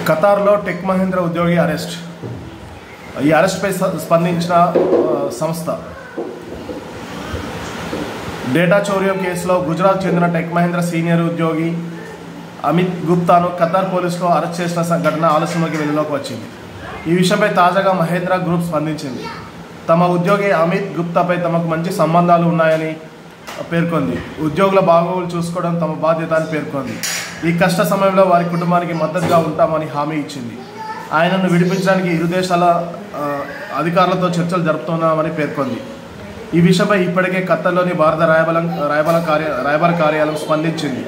ఖతార్లో tech Mahindra ఉద్యోగి arrest. ఈ అరెస్ట్పై స్పందించిన సంస్థ డేటా చౌర్యం కేసులో గుజరాత్ చెందిన టెక్ మహీంద్రా సీనియర్ ఉద్యోగి అమిత్ గుప్తాను ఖతార్ పోలీసులు అరెస్ట్ చేసిన ఘటన ఆలస్యంలోకి వెలుగులోకి వచ్చింది. ఈ విషయంపై తాజాగా మహీంద్రా గ్రూప్ స్పందించింది. తమ ఉద్యోగి అమిత్ గుప్తాపై తమకు మంచి సంబంధాలు ఉన్నాయని పేర్కొంది. ఉద్యోగుల బాగోగులు చూసుకోవడం తమ బాధ్యత అని పేర్కొంది. ఈ కష్ట సమయంలో వారి కుటుంబానికి మద్దతుగా ఉంటామని హామీ ఇచ్చింది. ఆయనను విడిపించడానికి ఇరు దేశాల అధికారులతో చర్చలు జరుపుతున్నామని పేర్కొంది. ఈ విషయంపై ఇప్పటికే ఖతార్లోని భారత రాయబార కార్యాలయం స్పందించింది.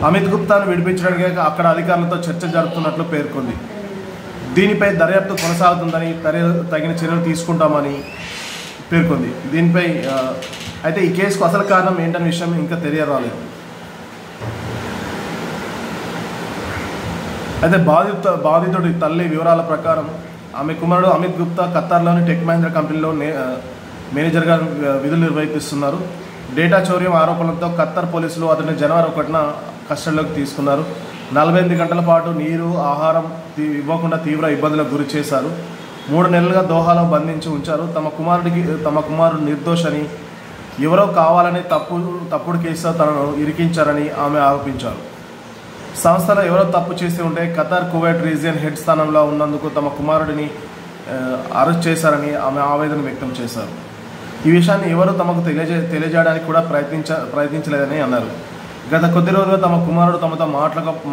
అమిత్ గుప్తాను విడిపించడానికి అక్కడ అధికారులతో చర్చలు జరుపుతున్నట్లు పేర్కొంది. దీనిపై దర్యాప్తు కొనసాగుతుందని తగిన చర్యలు తీసుకుంటామని పేర్కొంది. దీనిపై అయితే ఈ కేసుకు అసలు కారణం ఏంటనే విషయం ఇంకా తెలియరాలేదు. అయితే బాధితుడి తల్లి వివరాల ప్రకారం ఆమె కుమారుడు అమిత్ గుప్తా ఖతార్లోని టెక్ మహీంద్రా కంపెనీలో మేనేజర్గా విధులు నిర్వహిస్తున్నారు. డేటా చౌర్యం ఆరోపణలతో ఖతార్ పోలీసులు అతన్ని జనవరి 1న కస్టడీలోకి తీసుకున్నారు. 48 గంటల పాటు నీరు, ఆహారం ఇవ్వకుండా తీవ్ర ఇబ్బందులకు గురి చేశారు. 3 నెలలుగా దోహాలో బంధించి ఉంచారు. తమ కుమారుడు నిర్దోషని, ఎవరో కావాలని తప్పుడు కేసుతో తనను ఇరికించారని ఆమె ఆరోపించారు. సంస్థలో ఎవరో తప్పు చేసి ఉంటే ఖతార్ కువైట్ రీజియన్ హెడ్ స్థానంలో ఉన్నందుకు తమ కుమారుడిని అరెస్ట్ చేశారని ఆమె ఆవేదన వ్యక్తం చేశారు. ఈ విషయాన్ని ఎవరు తమకు తెలియజేయడానికి కూడా ప్రయత్నించలేదని అన్నారు. గత కొద్ది రోజులుగా తమ కుమారుడు తమతో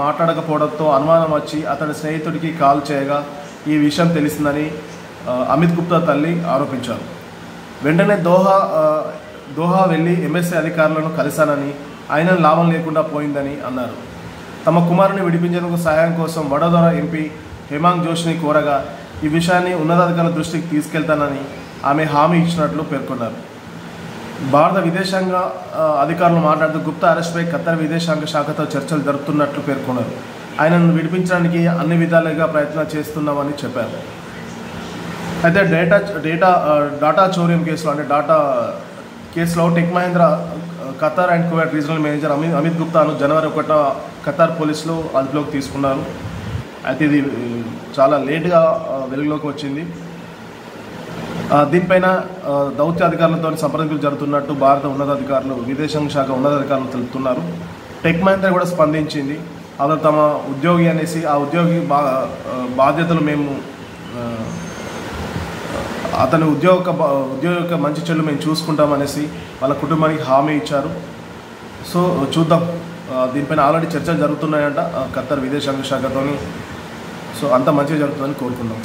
మాట్లాడకపోవడంతో అనుమానం వచ్చి అతడి స్నేహితుడికి కాల్ చేయగా ఈ విషయం తెలిసిందని అమిత్ గుప్తా తల్లి ఆరోపించారు. వెంటనే దోహా వెళ్ళి ఎంఎస్సీ అధికారులను కలిశానని, అయినా లాభం లేకుండా పోయిందని అన్నారు. తమ కుమారుని విడిపించేందుకు సహాయం కోసం వడోదర ఎంపీ హేమాంగ్ జోషిని కోరగా ఈ విషయాన్ని ఉన్నతాధికారుల దృష్టికి తీసుకెళ్తానని ఆమె హామీ ఇచ్చినట్లు పేర్కొన్నారు. భారత విదేశాంగ అధికారులు మాట్లాడుతూ గుప్తా అరెస్ట్పై ఖతార్ విదేశాంగ శాఖతో చర్చలు జరుపుతున్నట్లు పేర్కొన్నారు. ఆయనను విడిపించడానికి అన్ని విధాలుగా ప్రయత్నం చేస్తున్నామని చెప్పారు. అయితే డాటా చౌర్యం కేసులో కేసులో tech Mahindra Qatar and Kuwait regional manager Amit గుప్తాను జనవరి 1న ఖతార్ పోలీసులు అదుపులోకి తీసుకున్నారు. అయితే ఇది చాలా లేటుగా వెలుగులోకి వచ్చింది. దీనిపైన దౌత్యాధికారులతో సంప్రదింపులు జరుగుతున్నట్టు భారత ఉన్నతాధికారులు, విదేశాంగ శాఖ ఉన్నతాధికారులు తెలుపుతున్నారు. టెక్ మహీంద్రా కూడా స్పందించింది. అతను తమ ఉద్యోగి అనేసి, ఆ ఉద్యోగి బాధ్యతలు మేము అతని ఉద్యోగ మంచి చెల్లు మేము చూసుకుంటామనేసి వాళ్ళ కుటుంబానికి హామీ ఇచ్చారు. సో చూద్దాం. దీనిపైన ఆల్రెడీ చర్చలు జరుగుతున్నాయంట ఖతార్ విదేశాంగ శాఖతోని. సో అంత మంచిగా జరుగుతుందని కోరుకుందాం.